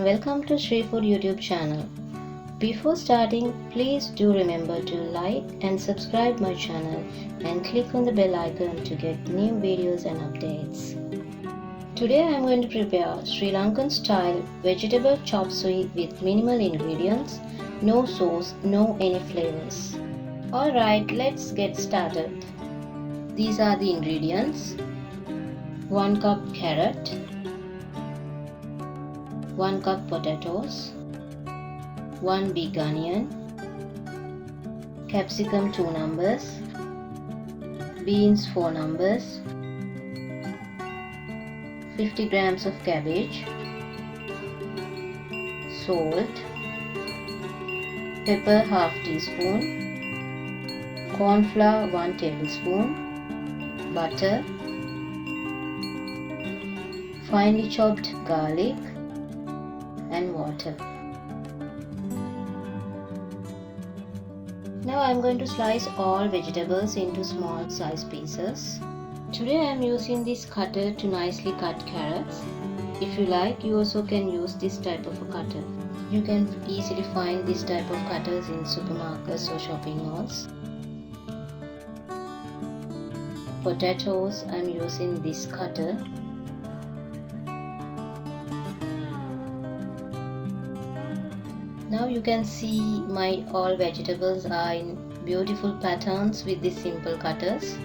welcome to Street Food YouTube channel. Before starting, please do remember to like and subscribe my channel and click on the bell icon to get new videos and updates. Today I am going to prepare Sri Lankan style vegetable chopsuey with minimal ingredients, no sauce, no any flavors. Alright, let's get started. These are the ingredients: 1 cup carrot, 1 cup potatoes, 1 big onion, capsicum 2 numbers, beans 4 numbers, 50 grams of cabbage, salt, pepper half teaspoon, corn flour 1 tablespoon, butter, finely chopped garlic, and water. Now I am going to slice all vegetables into small size pieces. Today I am using this cutter to nicely cut carrots. If you like, you also can use this type of a cutter. You can easily find this type of cutters in supermarkets or shopping malls. Potatoes, I am using this cutter. Now you can see my all vegetables are in beautiful patterns with these simple cutters.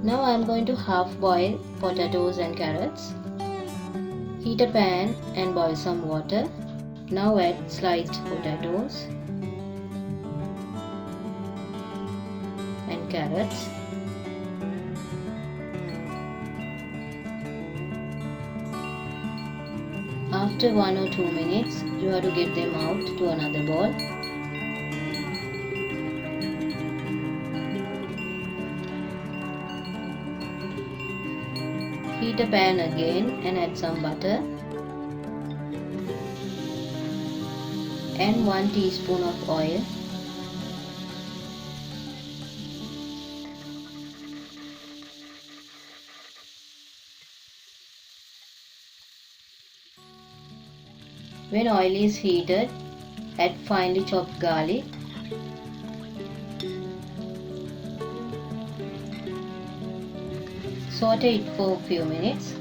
Now I am going to half boil potatoes and carrots. Heat a pan and boil some water. Now add sliced potatoes and carrots. After 1 or 2 minutes, you have to get them out to another bowl. Heat a pan again and add some butter and 1 teaspoon of oil. When oil is heated, add finely chopped garlic, saute it for a few minutes.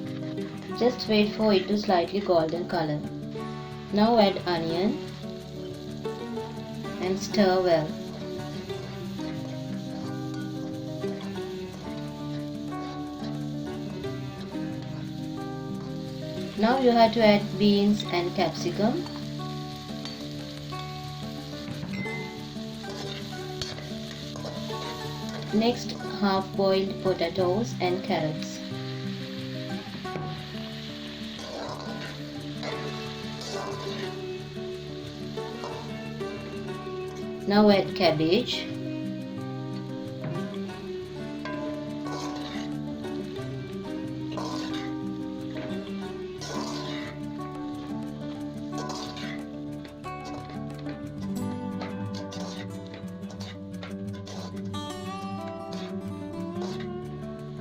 Just wait for it to slightly golden color. Now add onion and stir well. Now you have to add beans and capsicum. Next, half-boiled potatoes and carrots. Now add cabbage.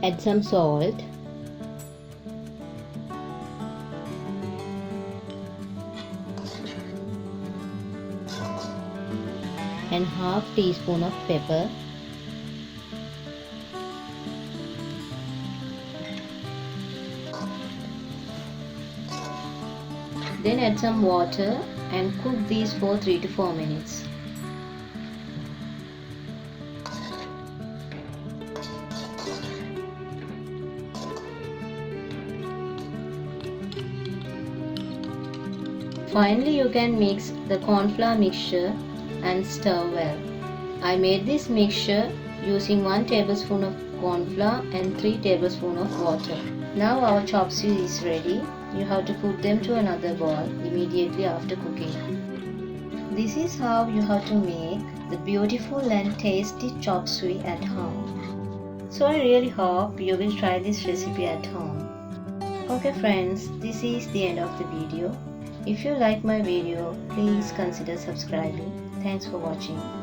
Add some salt and half teaspoon of pepper. Then add some water and cook these for 3 to 4 minutes. Finally, you can mix the corn flour mixture and stir well. I made this mixture using 1 tablespoon of corn flour and 3 tablespoons of water. Now our chopsuey is ready. You have to put them to another bowl immediately after cooking. this is how you have to make the beautiful and tasty chopsuey at home. So I really hope you will try this recipe at home. Okay friends, this is the end of the video. If you like my video, please consider subscribing. Thanks for watching.